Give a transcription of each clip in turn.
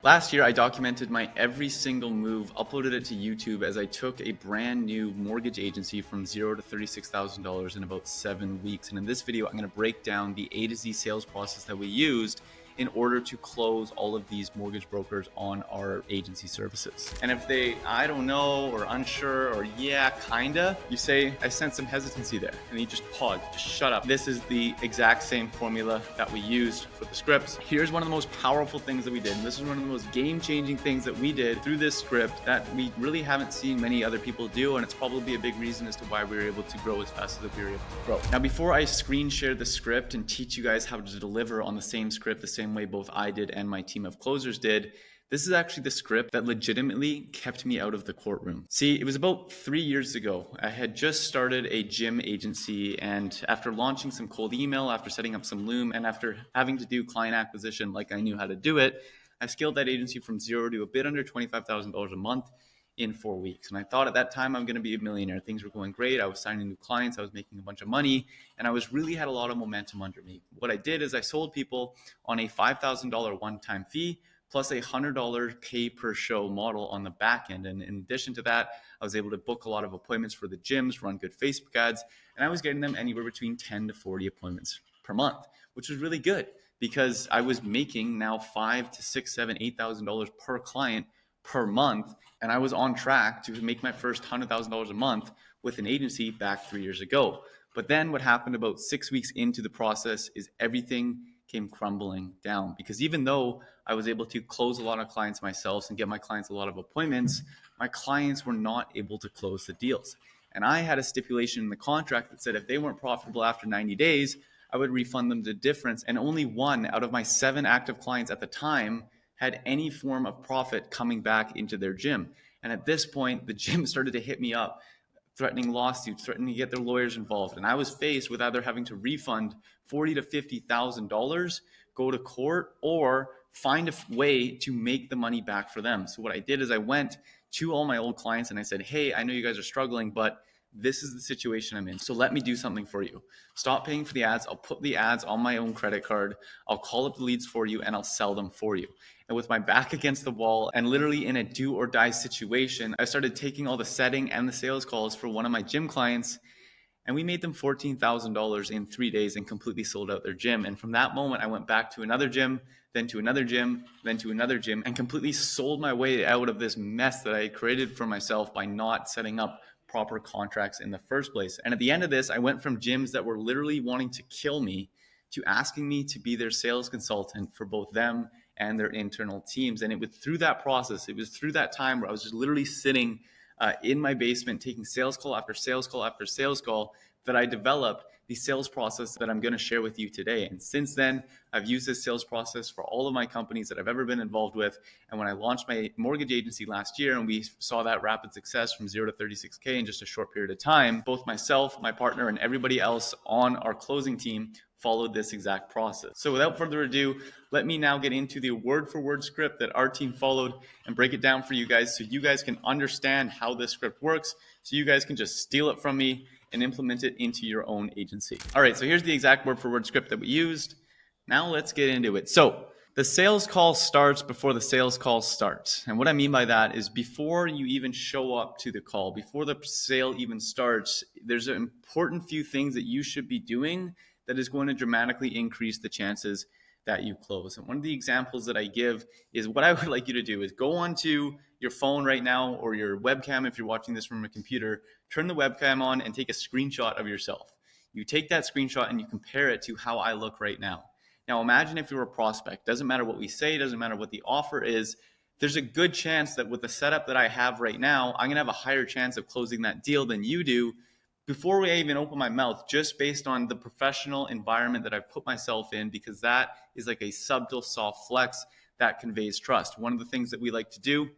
Last year, I documented my every single move, uploaded it to YouTube as I took a brand new mortgage agency from $0 to $36,000 in about 7 weeks. And in this video, I'm going to break down the A to Z sales process that we used in order to close all of these mortgage brokers on our agency services. And if they, I don't know, or unsure, or yeah, kinda, you say, I sense some hesitancy there. And you just pause, just shut up. This is the exact same formula that we used for the scripts. Here's one of the most powerful things that we did. And this is one of the most game-changing things that we did through this script that we really haven't seen many other people do. And it's probably a big reason as to why we were able to grow as fast as we were able to grow. Now, before I screen share the script and teach you guys how to deliver on the same script, the same way both I did and my team of closers did, this is actually the script that legitimately kept me out of the courtroom. See, it was about 3 years ago. I had just started a gym agency, and after launching some cold email, after setting up some Loom, and after having to do client acquisition like I knew how to do it, I scaled that agency from zero to a bit under $25,000 a month in 4 weeks. And I thought at that time I'm going to be a millionaire. Things were going great. I was signing new clients. I was making a bunch of money, and I was really had a lot of momentum under me. What I did is I sold people on a $5,000 one-time fee plus a $100 pay per show model on the back end. And in addition to that, I was able to book a lot of appointments for the gyms, run good Facebook ads, and I was getting them anywhere between 10 to 40 appointments per month, which was really good because I was making now $5,000 to $6,000, $7,000, $8,000 per client per month. And I was on track to make my first $100,000 a month with an agency back 3 years ago. But then what happened about 6 weeks into the process is everything came crumbling down, because even though I was able to close a lot of clients myself and get my clients a lot of appointments, my clients were not able to close the deals. And I had a stipulation in the contract that said if they weren't profitable after 90 days, I would refund them the difference. And only one out of my 7 active clients at the time had any form of profit coming back into their gym. And at this point, the gym started to hit me up, threatening lawsuits, threatening to get their lawyers involved. And I was faced with either having to refund $40,000 to $50,000, go to court, or find a way to make the money back for them. So what I did is I went to all my old clients and I said, hey, I know you guys are struggling, but this is the situation I'm in. So let me do something for you. Stop paying for the ads. I'll put the ads on my own credit card. I'll call up the leads for you and I'll sell them for you. And with my back against the wall and literally in a do or die situation, I started taking all the setting and the sales calls for one of my gym clients, and we made them $14,000 in 3 days and completely sold out their gym. And from that moment, I went back to another gym, then to another gym, then to another gym, and completely sold my way out of this mess that I had created for myself by not setting up proper contracts in the first place. And at the end of this, I went from gyms that were literally wanting to kill me to asking me to be their sales consultant for both them and their internal teams. And it was through that process, it was through that time where I was just literally sitting in my basement, taking sales call after sales call after sales call, that I developed the sales process that I'm going to share with you today. And since then, I've used this sales process for all of my companies that I've ever been involved with. And when I launched my mortgage agency last year and we saw that rapid success from 0 to 36K in just a short period of time, both myself, my partner, and everybody else on our closing team followed this exact process. So without further ado, let me now get into the word for word script that our team followed and break it down for you guys so you guys can understand how this script works, so you guys can just steal it from me and implement it into your own agency. All right, so here's the exact word for word script that we used. Now let's get into it. So the sales call starts before the sales call starts. And what I mean by that is before you even show up to the call, before the sale even starts, there's an important few things that you should be doing that is going to dramatically increase the chances that you close. And one of the examples that I give is what I would like you to do is go onto your phone right now or your webcam if you're watching this from a computer, turn the webcam on and take a screenshot of yourself. You take that screenshot and you compare it to how I look right now. Now imagine if you're a prospect. Doesn't matter what we say, doesn't matter what the offer is. There's a good chance that with the setup that I have right now, I'm gonna have a higher chance of closing that deal than you do before we even open my mouth, just based on the professional environment that I've put myself in, because that is like a subtle soft flex that conveys trust. One of the things that we like to do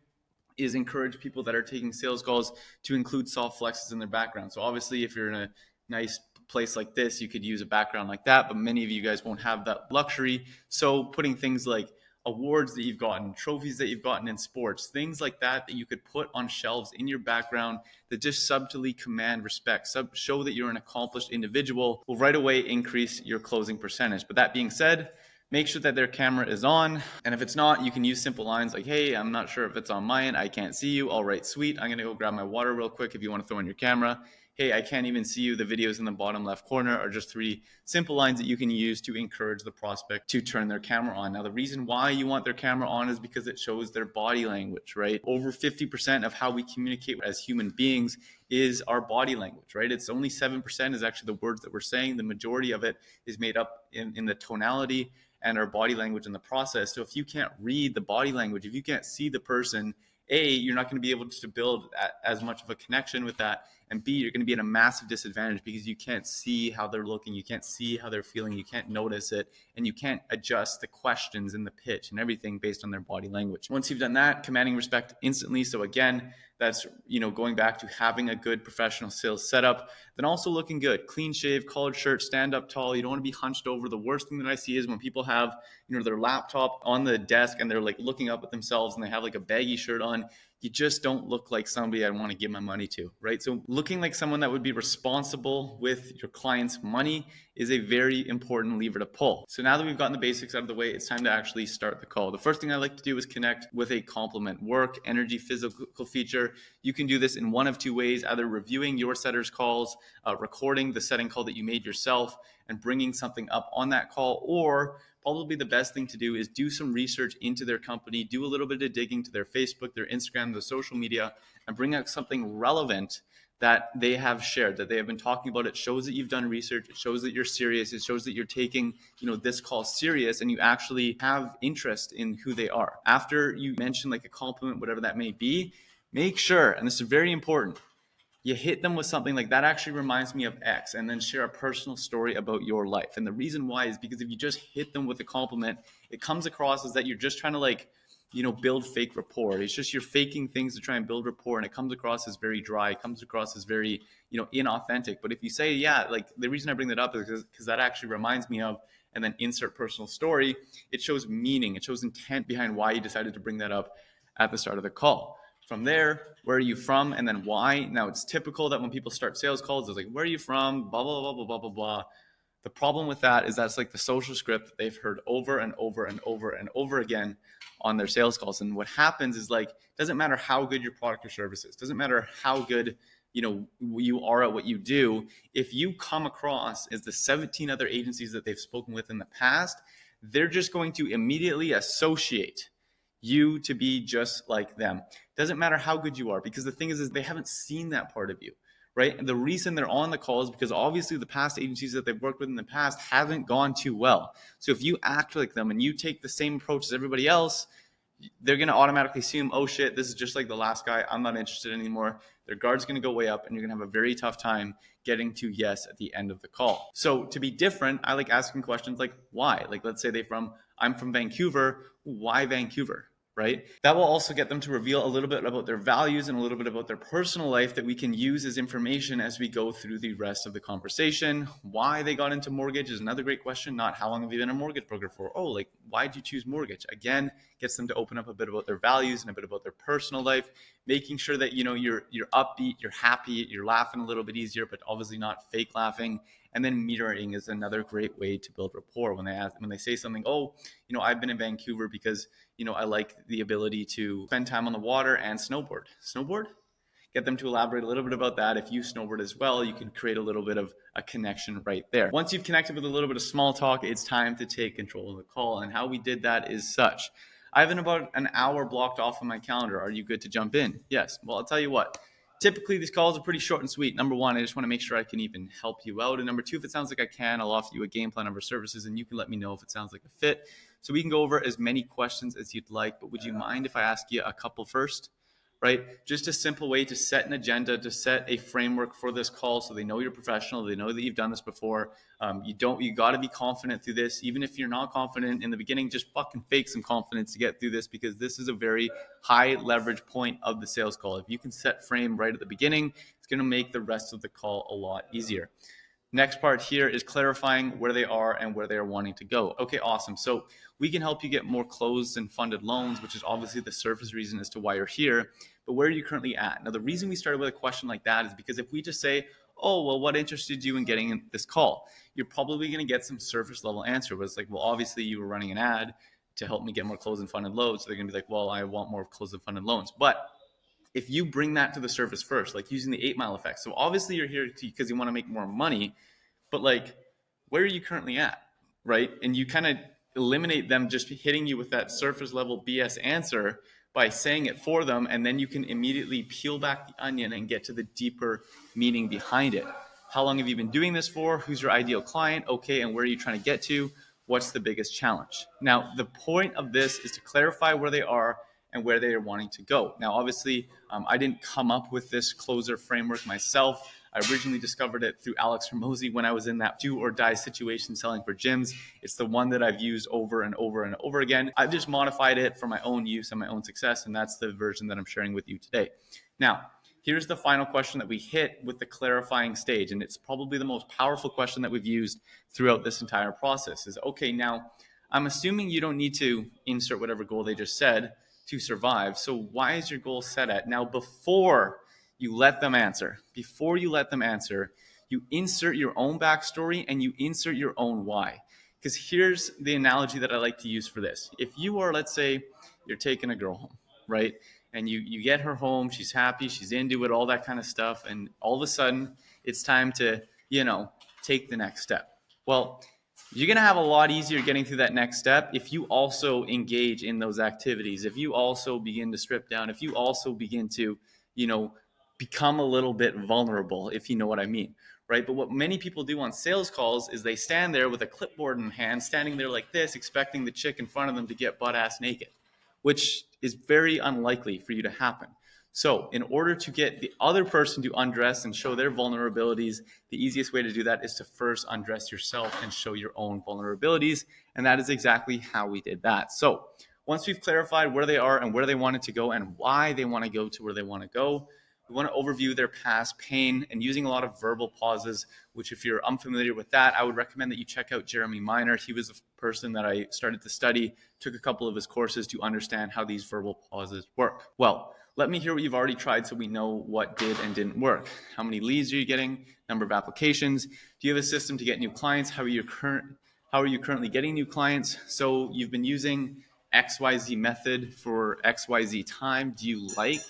is encourage people that are taking sales calls to include soft flexes in their background. So obviously if you're in a nice place like this, you could use a background like that, but many of you guys won't have that luxury. So putting things like awards that you've gotten, trophies that you've gotten in sports, things like that that you could put on shelves in your background that just subtly command respect, show that you're an accomplished individual, will right away increase your closing percentage. But that being said, Make sure that their camera is on. And if it's not, you can use simple lines like, hey, I'm not sure if it's on my end. I can't see you. All right, sweet. I'm going to go grab my water real quick if you want to throw in your camera. Hey, I can't even see you. The video's in the bottom left corner are just 3 simple lines that you can use to encourage the prospect to turn their camera on. Now, the reason why you want their camera on is because it shows their body language, right? Over 50% of how we communicate as human beings is our body language, right? It's only 7% is actually the words that we're saying. The majority of it is made up in the tonality and our body language in the process. So if you can't read the body language, if you can't see the person, A, you're not going to be able to build as much of a connection with that. And B, you're going to be at a massive disadvantage because you can't see how they're looking. You can't see how they're feeling. You can't notice it. And you can't adjust the questions and the pitch and everything based on their body language. Once you've done that, commanding respect instantly. So again, that's, going back to having a good professional sales setup, then also looking good, clean shave, collared shirt, stand up tall. You don't want to be hunched over. The worst thing that I see is when people have, their laptop on the desk and they're like looking up at themselves and they have like a baggy shirt on. You just don't look like somebody I want to give my money to, right? So looking like someone that would be responsible with your client's money is a very important lever to pull. So now that we've gotten the basics out of the way, it's time to actually start the call. The first thing I like to do is connect with a compliment, work, energy, physical feature. You can do this in one of 2 ways, either reviewing your setter's calls, recording the setting call that you made yourself and bringing something up on that call, or probably the best thing to do is do some research into their company, do a little bit of digging to their Facebook, their Instagram, their social media, and bring out something relevant that they have shared, that they have been talking about. It shows that you've done research. It shows that you're serious. It shows that you're taking, this call serious and you actually have interest in who they are. After you mention like a compliment, whatever that may be, make sure, and this is very important, you hit them with something like that actually reminds me of X, and then share a personal story about your life. And the reason why is because if you just hit them with a compliment, it comes across as that you're just trying to build fake rapport. It's just you're faking things to try and build rapport, and it comes across as very dry. It comes across as very, inauthentic. But if you say, yeah, like the reason I bring that up is because that actually reminds me of, and then insert personal story, it shows meaning. It shows intent behind why you decided to bring that up at the start of the call. From there, where are you from? And then why? Now, it's typical that when people start sales calls, it's like, where are you from? Blah, blah, blah, blah, blah, blah, blah. The problem with that is that's like the social script that they've heard over and over and over and over again on their sales calls. And what happens is like, doesn't matter how good your product or service is, doesn't matter how good, you are at what you do. If you come across as the 17 other agencies that they've spoken with in the past, they're just going to immediately associate you to be just like them. Doesn't matter how good you are, because the thing is they haven't seen that part of you, right? And the reason they're on the call is because obviously the past agencies that they've worked with in the past haven't gone too well. So if you act like them and you take the same approach as everybody else, they're going to automatically assume, oh shit, this is just like the last guy. I'm not interested anymore. Their guard's going to go way up and you're going to have a very tough time getting to yes at the end of the call. So to be different, I like asking questions like why? Like let's say I'm from Vancouver. Why Vancouver? Right? That will also get them to reveal a little bit about their values and a little bit about their personal life that we can use as information as we go through the rest of the conversation. Why they got into mortgage is another great question, not how long have you been a mortgage broker for? Oh, like why did you choose mortgage? Again, gets them to open up a bit about their values and a bit about their personal life, making sure that you're upbeat, you're happy, you're laughing a little bit easier, but obviously not fake laughing. And then mirroring is another great way to build rapport. When they say something, oh, I've been in Vancouver because, I like the ability to spend time on the water and snowboard. Snowboard? Get them to elaborate a little bit about that. If you snowboard as well, you can create a little bit of a connection right there. Once you've connected with a little bit of small talk, it's time to take control of the call. And how we did that is such. I have about an hour blocked off on my calendar. Are you good to jump in? Yes. Well, I'll tell you what. Typically, these calls are pretty short and sweet. Number one, I just want to make sure I can even help you out. And number two, if it sounds like I can, I'll offer you a game plan of our services, and you can let me know if it sounds like a fit. So we can go over as many questions as you'd like, but would you mind if I ask you a couple first? Right? Just a simple way to set an agenda, to set a framework for this call so they know you're professional, they know that you've done this before. You got to be confident through this. Even if you're not confident in the beginning, just fucking fake some confidence to get through this, because this is a very high leverage point of the sales call. If you can set frame right at the beginning, it's going to make the rest of the call a lot easier. Next part here is clarifying where they are and where they are wanting to go. Okay, awesome. So we can help you get more closed and funded loans, which is obviously the surface reason as to why you're here. But where are you currently at? Now, the reason we started with a question like that is because if we just say, oh, well, what interested you in getting this call? You're probably going to get some surface level answer, but it's like, well, obviously you were running an ad to help me get more closed and funded loans. So they're going to be like, well, I want more closed and funded loans. But if you bring that to the surface first, like using the 8 Mile effect. So obviously you're here because you want to make more money, but like, where are you currently at, right? And you kind of eliminate them just hitting you with that surface level BS answer by saying it for them, and then you can immediately peel back the onion and get to the deeper meaning behind it. How long have you been doing this for? Who's your ideal client? Okay, and where are you trying to get to? What's the biggest challenge? Now, the point of this is to clarify where they are and where they are wanting to go. Now, obviously, I didn't come up with this closer framework myself. I originally discovered it through Alex Hormozi when I was in that do or die situation selling for gyms. It's the one that I've used over and over and over again. I've just modified it for my own use and my own success, and that's the version that I'm sharing with you today. Now, here's the final question that we hit with the clarifying stage, and it's probably the most powerful question that we've used throughout this entire process is, okay, now I'm assuming you don't need to insert whatever goal they just said to survive. So why is your goal set at? Now, before you let them answer, you insert your own backstory and you insert your own why. Because here's the analogy that I like to use for this. If you are, let's say, you're taking a girl home, right? And you get her home, she's happy, she's into it, all that kind of stuff. And all of a sudden, it's time to, take the next step. Well, you're going to have a lot easier getting through that next step if you also engage in those activities, if you also begin to strip down, if you also begin to, become a little bit vulnerable, if you know what I mean, right? But what many people do on sales calls is they stand there with a clipboard in hand, standing there like this, expecting the chick in front of them to get butt ass naked, which is very unlikely for you to happen. So in order to get the other person to undress and show their vulnerabilities, the easiest way to do that is to first undress yourself and show your own vulnerabilities. And that is exactly how we did that. So once we've clarified where they are and where they wanted to go and why they want to go to where they want to go, we want to overview their past pain and using a lot of verbal pauses, which if you're unfamiliar with that, I would recommend that you check out Jeremy Miner. He was a person that I started to study, took a couple of his courses to understand how these verbal pauses work. Well, let me hear what you've already tried so we know what did and didn't work. How many leads are you getting? Number of applications? Do you have a system to get new clients? How are you currently getting new clients? So you've been using XYZ method for XYZ time. Do you like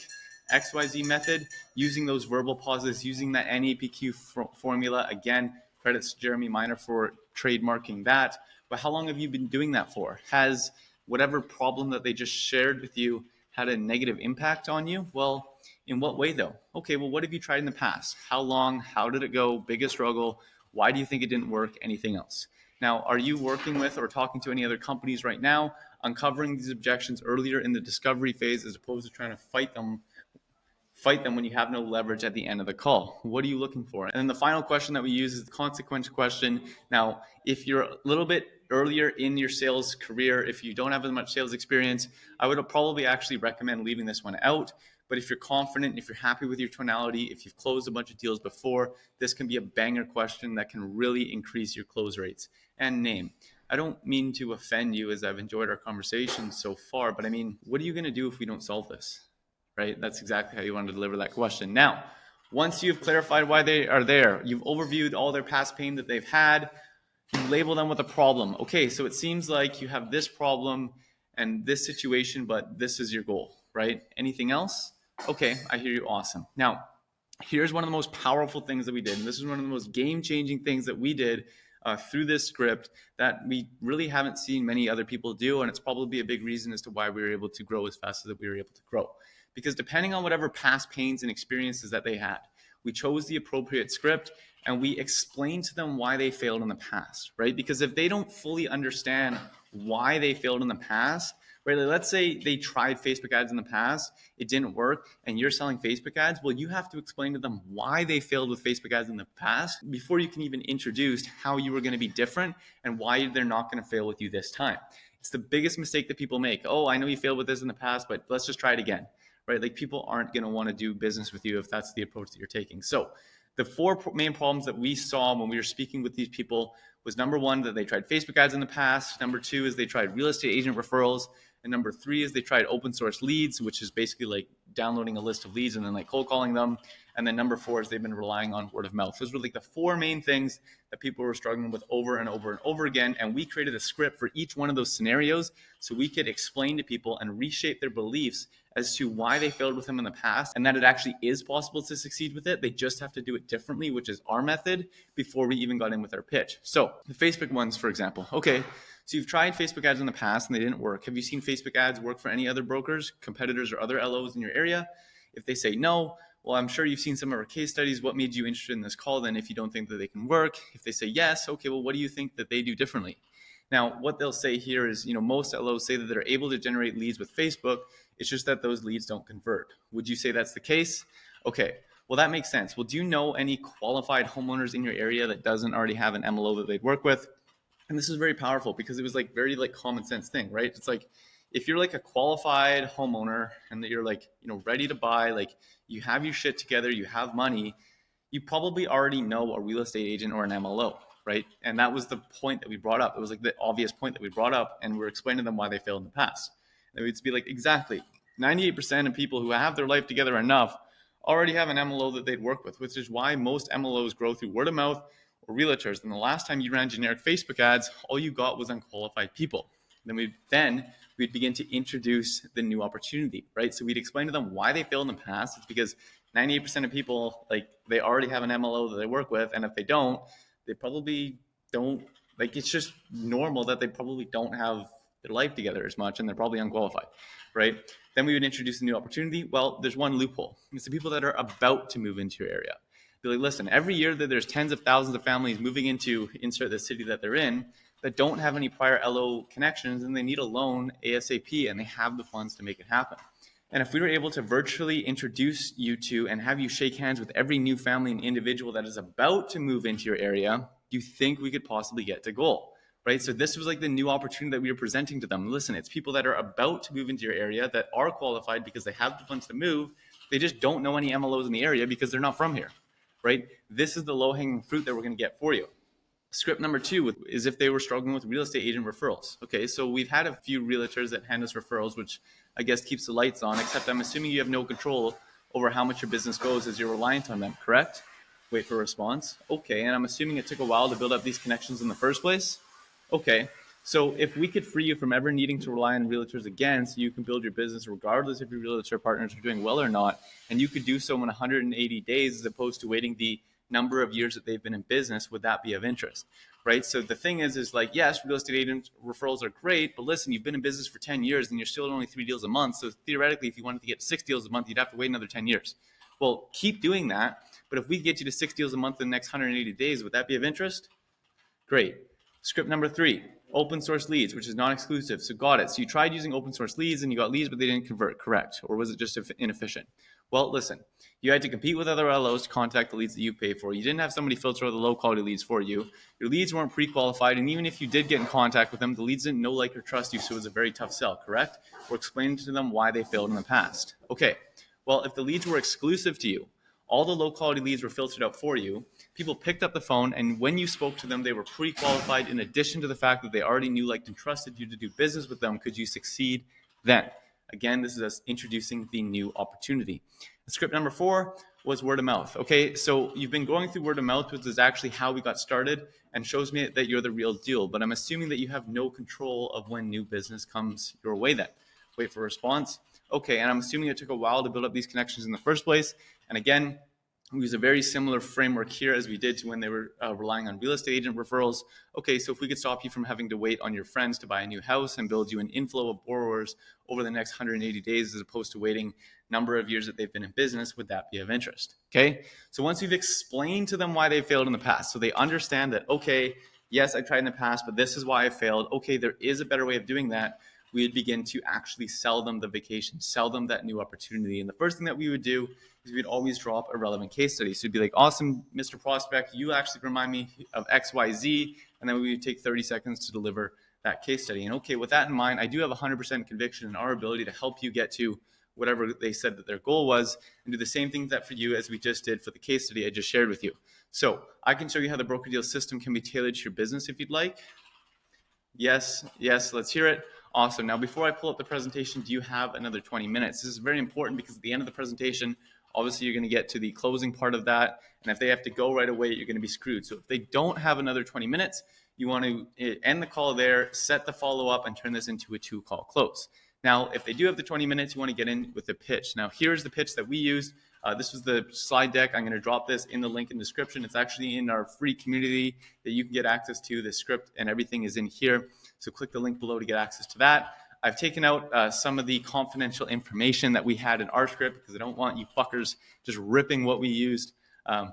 XYZ method? Using those verbal pauses, using that NAPQ formula. Again, credits Jeremy Miner for trademarking that. But how long have you been doing that for? Has whatever problem that they just shared with you had a negative impact on you? Well, in what way though? Okay, well, what have you tried in the past? How long? How did it go? Biggest struggle? Why do you think it didn't work? Anything else? Now, are you working with or talking to any other companies right now, uncovering these objections earlier in the discovery phase as opposed to trying to fight them when you have no leverage at the end of the call? What are you looking for? And then the final question that we use is the consequence question. Now, if you're a little bit earlier in your sales career, if you don't have as much sales experience, I would probably actually recommend leaving this one out. But if you're confident, if you're happy with your tonality, if you've closed a bunch of deals before, this can be a banger question that can really increase your close rates. And name. I don't mean to offend you as I've enjoyed our conversation so far, but I mean, what are you going to do if we don't solve this? Right? That's exactly how you want to deliver that question. Now, once you've clarified why they are there, you've overviewed all their past pain that they've had, you label them with a problem. Okay, so it seems like you have this problem and this situation, but this is your goal, right? Anything else? Okay, I hear you. Awesome. Now, here's one of the most powerful things that we did. And this is one of the most game-changing things that we did through this script that we really haven't seen many other people do. And it's probably a big reason as to why we were able to grow as fast as we were able to grow. Because depending on whatever past pains and experiences that they had, we chose the appropriate script and we explained to them why they failed in the past, right? Because if they don't fully understand why they failed in the past, right? Like let's say they tried Facebook ads in the past, it didn't work, and you're selling Facebook ads. Well, you have to explain to them why they failed with Facebook ads in the past before you can even introduce how you were going to be different and why they're not going to fail with you this time. It's the biggest mistake that people make. Oh, I know you failed with this in the past, but let's just try it again. Right? Like people aren't going to want to do business with you if that's the approach that you're taking. So the four main problems that we saw when we were speaking with these people was number one, that they tried Facebook ads in the past. Number two is they tried real estate agent referrals. And number three is they tried open source leads, which is basically like downloading a list of leads and then like cold calling them. And then number 4 is they've been relying on word of mouth. Those were like the 4 main things that people were struggling with over and over and over again. And we created a script for each one of those scenarios so we could explain to people and reshape their beliefs as to why they failed with them in the past, and that it actually is possible to succeed with it. They just have to do it differently, which is our method, before we even got in with our pitch. So the Facebook ones, for example. Okay, so you've tried Facebook ads in the past and they didn't work. Have you seen Facebook ads work for any other brokers, competitors, or other LOs in your area? If they say no, well, I'm sure you've seen some of our case studies. What made you interested in this call then if you don't think that they can work? If they say yes, okay, well, what do you think that they do differently? Now, what they'll say here is, most LOs say that they're able to generate leads with Facebook. It's just that those leads don't convert. Would you say that's the case? Okay, well, that makes sense. Well, do you know any qualified homeowners in your area that doesn't already have an MLO that they'd work with? And this is very powerful because it was like very like common sense thing, right? It's like, if you're like a qualified homeowner and that you're like, ready to buy, like you have your shit together, you have money, you probably already know a real estate agent or an MLO, right? And that was the point that we brought up. It was like the obvious point that we brought up, and we're explaining to them why they failed in the past. And we'd be like, exactly, 98% of people who have their life together enough already have an MLO that they'd work with, which is why most MLOs grow through word of mouth or realtors. And the last time you ran generic Facebook ads, all you got was unqualified people. Then we'd begin to introduce the new opportunity, right? So we'd explain to them why they failed in the past. It's because 98% of people, like, they already have an MLO that they work with. And if they don't, they probably don't, like, it's just normal that they probably don't have their life together as much, and they're probably unqualified, right? Then we would introduce a new opportunity. Well, there's one loophole. It's the people that are about to move into your area. They're like, listen, every year that there's tens of thousands of families moving into insert the city that they're in that don't have any prior LO connections, and they need a loan ASAP, and they have the funds to make it happen. And if we were able to virtually introduce you to and have you shake hands with every new family and individual that is about to move into your area, do you think we could possibly get to goal? Right? So this was like the new opportunity that we were presenting to them. Listen, it's people that are about to move into your area that are qualified because they have the funds to move. They just don't know any MLOs in the area because they're not from here, right? This is the low-hanging fruit that we're going to get for you. Script number 2 is if they were struggling with real estate agent referrals. Okay, so we've had a few realtors that hand us referrals, which I guess keeps the lights on, except I'm assuming you have no control over how much your business goes as you're reliant on them, correct? Wait for a response. Okay, and I'm assuming it took a while to build up these connections in the first place. Okay, so if we could free you from ever needing to rely on realtors again so you can build your business regardless if your realtor partners are doing well or not, and you could do so in 180 days as opposed to waiting the number of years that they've been in business, would that be of interest, right? So the thing is like, yes, real estate agent referrals are great, but listen, you've been in business for 10 years and you're still at only 3 deals a month. So theoretically, if you wanted to get 6 deals a month, you'd have to wait another 10 years. Well, keep doing that. But if we get you to 6 deals a month in the next 180 days, would that be of interest? Great. Script number 3, open source leads, which is non-exclusive. So got it. So you tried using open source leads and you got leads, but they didn't convert, correct? Or was it just inefficient? Well, listen, you had to compete with other LOs to contact the leads that you pay for. You didn't have somebody filter out the low quality leads for you. Your leads weren't pre-qualified. And even if you did get in contact with them, the leads didn't know, like, or trust you. So it was a very tough sell, correct? We're explaining to them why they failed in the past. Okay, well, if the leads were exclusive to you, all the low quality leads were filtered out for you. People picked up the phone, and when you spoke to them, they were pre-qualified. In addition to the fact that they already knew, liked, and trusted you to do business with them, could you succeed then? Again, this is us introducing the new opportunity. Script number 4 was word of mouth. Okay, so you've been going through word of mouth, which is actually how we got started and shows me that you're the real deal. But I'm assuming that you have no control of when new business comes your way then. Wait for a response. Okay, and I'm assuming it took a while to build up these connections in the first place. And again, we use a very similar framework here as we did to when they were relying on real estate agent referrals. Okay, so if we could stop you from having to wait on your friends to buy a new house and build you an inflow of borrowers over the next 180 days as opposed to waiting number of years that they've been in business, would that be of interest? Okay, so once we've explained to them why they failed in the past, so they understand that, okay, yes, I tried in the past, but this is why I failed. Okay, there is a better way of doing that. We would begin to actually sell them the vacation, sell them that new opportunity. And the first thing that we would do is we'd always drop a relevant case study. So it'd be like, awesome, Mr. Prospect, you actually remind me of XYZ. And then we would take 30 seconds to deliver that case study. And okay, with that in mind, I do have 100% conviction in our ability to help you get to whatever they said that their goal was, and do the same thing that for you as we just did for the case study I just shared with you. So I can show you how the broker deal system can be tailored to your business if you'd like. Yes, let's hear it. Awesome. Now, before I pull up the presentation, do you have another 20 minutes? This is very important because at the end of the presentation, obviously you're going to get to the closing part of that. And if they have to go right away, you're going to be screwed. So if they don't have another 20 minutes, you want to end the call there, set the follow-up, and turn this into a 2-call close. Now, if they do have the 20 minutes, you want to get in with the pitch. Now, here's the pitch that we used. This was the slide deck. I'm going to drop this in the link in the description. It's actually in our free community that you can get access to. The script and everything is in here. So click the link below to get access to that. I've taken out some of the confidential information that we had in our script because I don't want you fuckers just ripping what we used.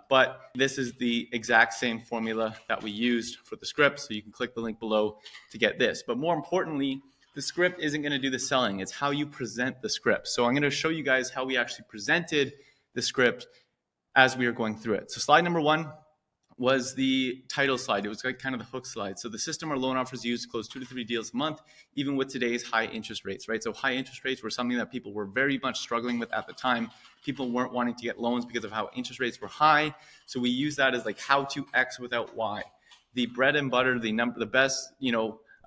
But this is the exact same formula that we used for the script. So you can click the link below to get this. But more importantly, the script isn't going to do the selling. It's how you present the script. So I'm going to show you guys how we actually presented the script as we are going through it. So slide number 1 was the title slide. It was like kind of the hook slide. So the system our loan offers use to close 2 to 3 deals a month, even with today's high interest rates, right? So high interest rates were something that people were very much struggling with at the time. People weren't wanting to get loans because of how interest rates were high. So we use that as like how to X without Y. The bread and butter, the best,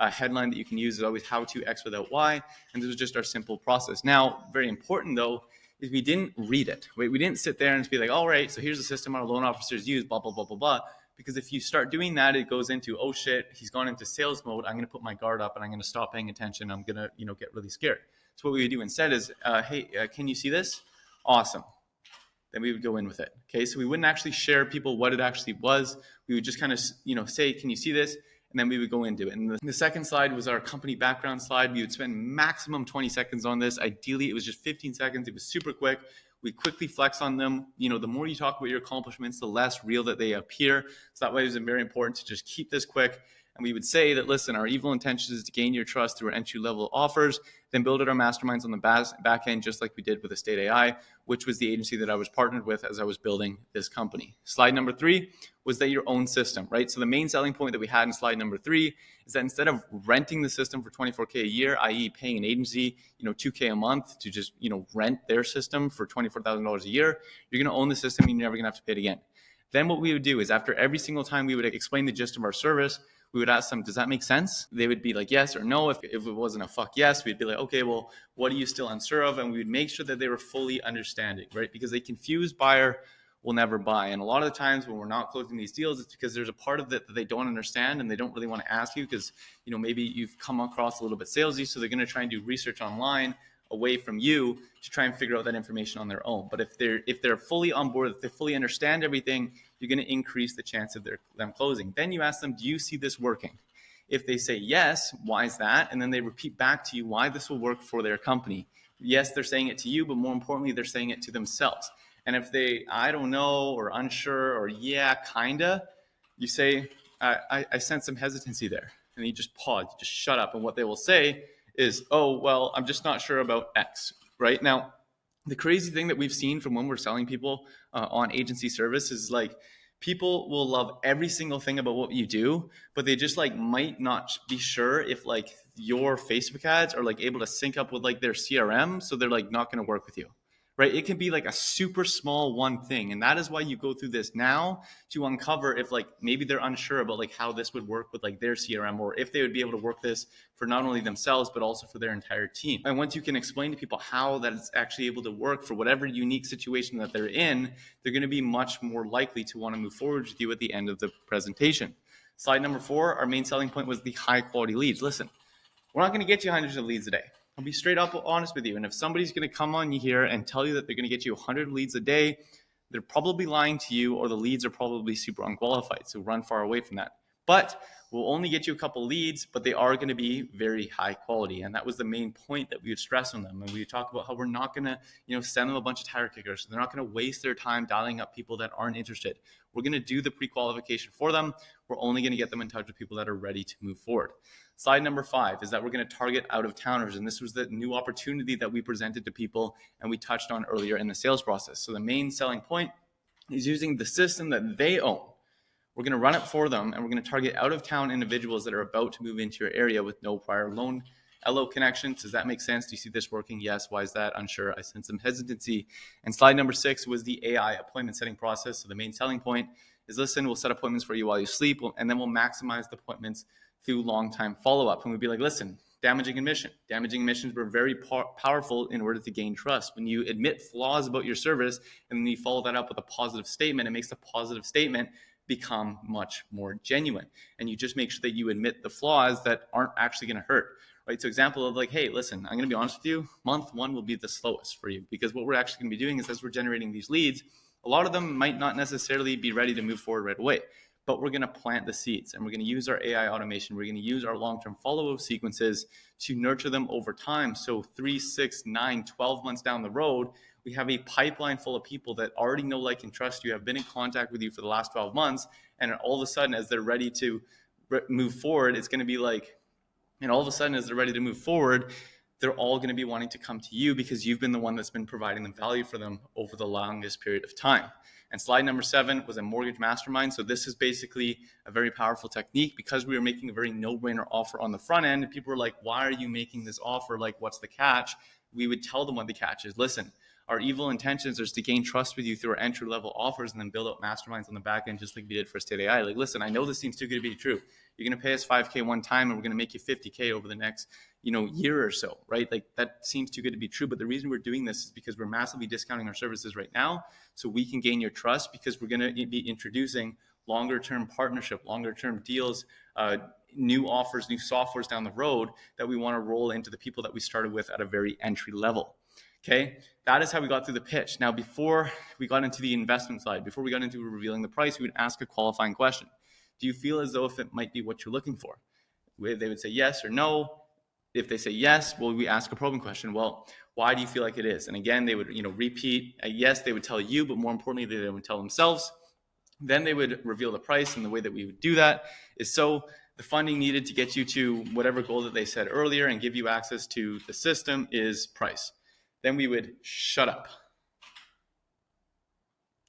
headline that you can use is always how to X without Y. And this was just our simple process. Now, very important though, is we didn't read it. We didn't sit there and be like, all right, so here's the system our loan officers use, blah, blah, blah, blah, blah. Because if you start doing that, it goes into, oh shit, he's gone into sales mode. I'm going to put my guard up and I'm going to stop paying attention. I'm going to, get really scared. So what we would do instead is, hey, can you see this? Awesome. Then we would go in with it. Okay. So we wouldn't actually share people what it actually was. We would just kind of, say, can you see this? And then we would go into it. And the second slide was our company background slide. We would spend maximum 20 seconds on this. Ideally, it was just 15 seconds. It was super quick. We quickly flex on them. The more you talk about your accomplishments, the less real that they appear. So that way it was very important to just keep this quick. And we would say that, listen, our evil intention is to gain your trust through our entry-level offers, then build out our masterminds on the back end, just like we did with Estate AI, which was the agency that I was partnered with as I was building this company. Slide number 3 was that your own system, right? So the main selling point that we had in slide number 3 is that instead of renting the system for $24K a year, i.e. paying an agency, $2K a month to just, rent their system for $24,000 a year, you're going to own the system and you're never going to have to pay it again. Then what we would do is after every single time we would explain the gist of our service, we would ask them, does that make sense? They would be like, yes or no. If it wasn't a fuck yes, we'd be like, okay, well, what are you still unsure of? And we would make sure that they were fully understanding, right? Because a confused buyer will never buy. And a lot of the times when we're not closing these deals, it's because there's a part of it that they don't understand and they don't really want to ask you because, maybe you've come across a little bit salesy. So they're going to try and do research online away from you to try and figure out that information on their own. But if they're fully on board, if they fully understand everything, you're going to increase the chance of them closing. Then you ask them, do you see this working? If they say yes, why is that? And then they repeat back to you why this will work for their company. Yes, they're saying it to you, but more importantly, they're saying it to themselves. And if they, I don't know, or unsure, or yeah, kinda, you say, I sense some hesitancy there. And you just pause, you just shut up. And what they will say is, oh, well, I'm just not sure about X, right? Now, the crazy thing that we've seen from when we're selling people on agency service is like, people will love every single thing about what you do, but they just might not be sure if your Facebook ads are able to sync up with their CRM. So they're not going to work with you. Right? It can be a super small one thing. And that is why you go through this now to uncover if maybe they're unsure about how this would work with their CRM, or if they would be able to work this for not only themselves, but also for their entire team. And once you can explain to people how that it's actually able to work for whatever unique situation that they're in, they're going to be much more likely to want to move forward with you at the end of the presentation. Slide number 4, our main selling point was the high quality leads. Listen, we're not going to get you hundreds of leads a day. I'll be straight up honest with you. And if somebody's going to come on you here and tell you that they're going to get you 100 leads a day, they're probably lying to you, or the leads are probably super unqualified. So run far away from that. But we'll only get you a couple leads, but they are going to be very high quality. And that was the main point that we would stress on them. And we would talk about how we're not going to, send them a bunch of tire kickers. So they're not going to waste their time dialing up people that aren't interested. We're going to do the pre-qualification for them. We're only going to get them in touch with people that are ready to move forward. Slide number 5 is that we're going to target out-of-towners. And this was the new opportunity that we presented to people and we touched on earlier in the sales process. So the main selling point is using the system that they own. We're going to run it for them, and we're going to target out-of-town individuals that are about to move into your area with no prior loan LO connections. Does that make sense? Do you see this working? Yes. Why is that? Unsure. I sense some hesitancy. And slide number 6 was the AI appointment setting process. So the main selling point is, listen, we'll set appointments for you while you sleep, and then we'll maximize the appointments through long-time follow-up. And we'd be like, listen, damaging admission. Damaging admissions were very powerful in order to gain trust. When you admit flaws about your service and then you follow that up with a positive statement, it makes the positive statement become much more genuine. And you just make sure that you admit the flaws that aren't actually going to hurt. Right? So example of like, hey, listen, I'm going to be honest with you, month one will be the slowest for you, because what we're actually going to be doing is, as we're generating these leads, a lot of them might not necessarily be ready to move forward right away, but we're going to plant the seeds, and we're going to use our AI automation. We're going to use our long-term follow-up sequences to nurture them over time. So 3, 6, 9, 12 months down the road, we have a pipeline full of people that already know, like, and trust you, have been in contact with you for the last 12 months. And all of a sudden, as they're ready to move forward, it's going to be like, and all of a sudden, as they're ready to move forward, they're all going to be wanting to come to you because you've been the one that's been providing them value for them over the longest period of time. And slide number 7 was a mortgage mastermind. So this is basically a very powerful technique, because we were making a very no-brainer offer on the front end. And people were like, why are you making this offer? Like, what's the catch? We would tell them what the catch is. Listen, our evil intentions is to gain trust with you through our entry-level offers and then build up masterminds on the back end, just like we did for State AI. Like, listen, I know this seems too good to be true. You're going to pay us $5K one time, and we're going to make you $50K over the next, year or so, right? Like, that seems too good to be true. But the reason we're doing this is because we're massively discounting our services right now, so we can gain your trust, because we're going to be introducing longer-term partnership, longer-term deals, new offers, new softwares down the road that we want to roll into the people that we started with at a very entry level. Okay, that is how we got through the pitch. Now, before we got into the investment side, before we got into revealing the price, we would ask a qualifying question. Do you feel as though if it might be what you're looking for? They would say yes or no. If they say yes, well, we ask a probing question. Well, why do you feel like it is? And again, they would, repeat a yes. They would tell you, but more importantly, they would tell themselves. Then they would reveal the price, and the way that we would do that is so the funding needed to get you to whatever goal that they said earlier and give you access to the system is price. Then we would shut up,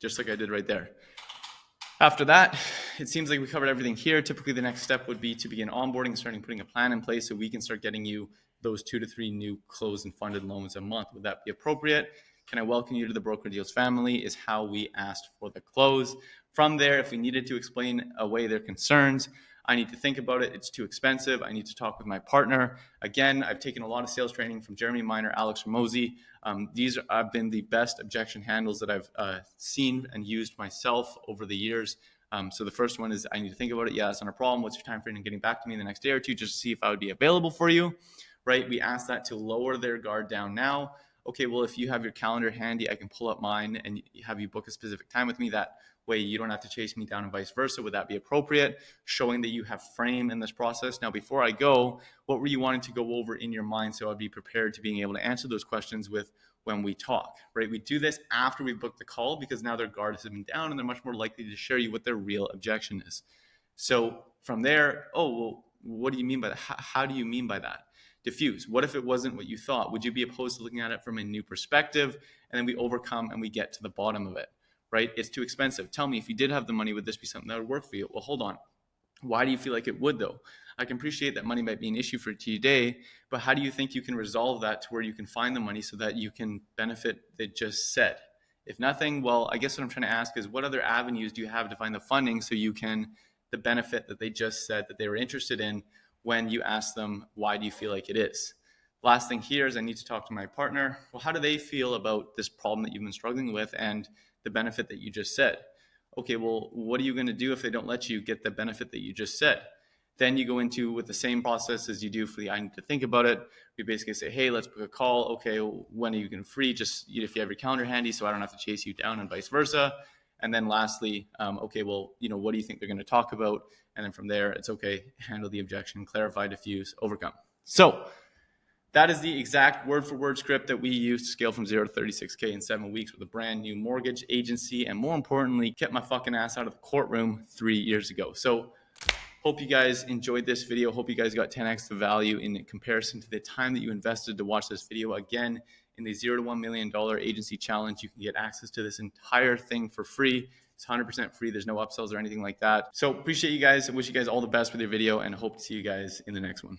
just like I did right there. After that, it seems like we covered everything here. Typically, the next step would be to begin onboarding, starting putting a plan in place so we can start getting you those 2 to 3 new closed and funded loans a month. Would that be appropriate? Can I welcome you to the Broker Deals family is how we asked for the close. From there, if we needed to explain away their concerns, I need to think about it. It's too expensive. I need to talk with my partner. Again, I've taken a lot of sales training from Jeremy Miner, Alex Ramosi. These have been the best objection handles that I've seen and used myself over the years. So the first one is, I need to think about it. Yeah, it's not a problem. What's your time frame in getting back to me in the next day or two, just to see if I would be available for you, right? We ask that to lower their guard down now. Okay, well, if you have your calendar handy, I can pull up mine and have you book a specific time with me. That way you don't have to chase me down and vice versa. Would that be appropriate? Showing that you have frame in this process. Now, before I go, what were you wanting to go over in your mind so I'd be prepared to being able to answer those questions with when we talk, right? We do this after we book the call, because now their guard has been down and they're much more likely to share you what their real objection is. So from there, oh, well, what do you mean by that? How do you mean by that? Diffuse. What if it wasn't what you thought? Would you be opposed to looking at it from a new perspective? And then we overcome and we get to the bottom of it, right? It's too expensive. Tell me, if you did have the money, would this be something that would work for you? Well, hold on. Why do you feel like it would, though? I can appreciate that money might be an issue for today, but how do you think you can resolve that to where you can find the money so that you can benefit the just said? If nothing, well, I guess what I'm trying to ask is, what other avenues do you have to find the funding so you can, the benefit that they just said that they were interested in, when you ask them, why do you feel like it is? Last thing here is, I need to talk to my partner. Well, how do they feel about this problem that you've been struggling with and the benefit that you just said? Okay, well, what are you going to do if they don't let you get the benefit that you just said? Then you go into with the same process as you do for the I need to think about it. We basically say, hey, let's book a call. Okay, when are you going to free? Just if you have your calendar handy, so I don't have to chase you down and vice versa. And then lastly, okay, well, what do you think they're going to talk about? And then from there, it's okay, handle the objection, clarify, diffuse, overcome. So that is the exact word for word script that we use to scale from 0 to 36K in 7 weeks with a brand new mortgage agency. And more importantly, kept my fucking ass out of the courtroom 3 years ago. So hope you guys enjoyed this video. Hope you guys got 10x the value in comparison to the time that you invested to watch this video. Again, in the $0 to $1 million agency challenge, you can get access to this entire thing for free. It's 100% free. There's no upsells or anything like that. So appreciate you guys. I wish you guys all the best with your video and hope to see you guys in the next one.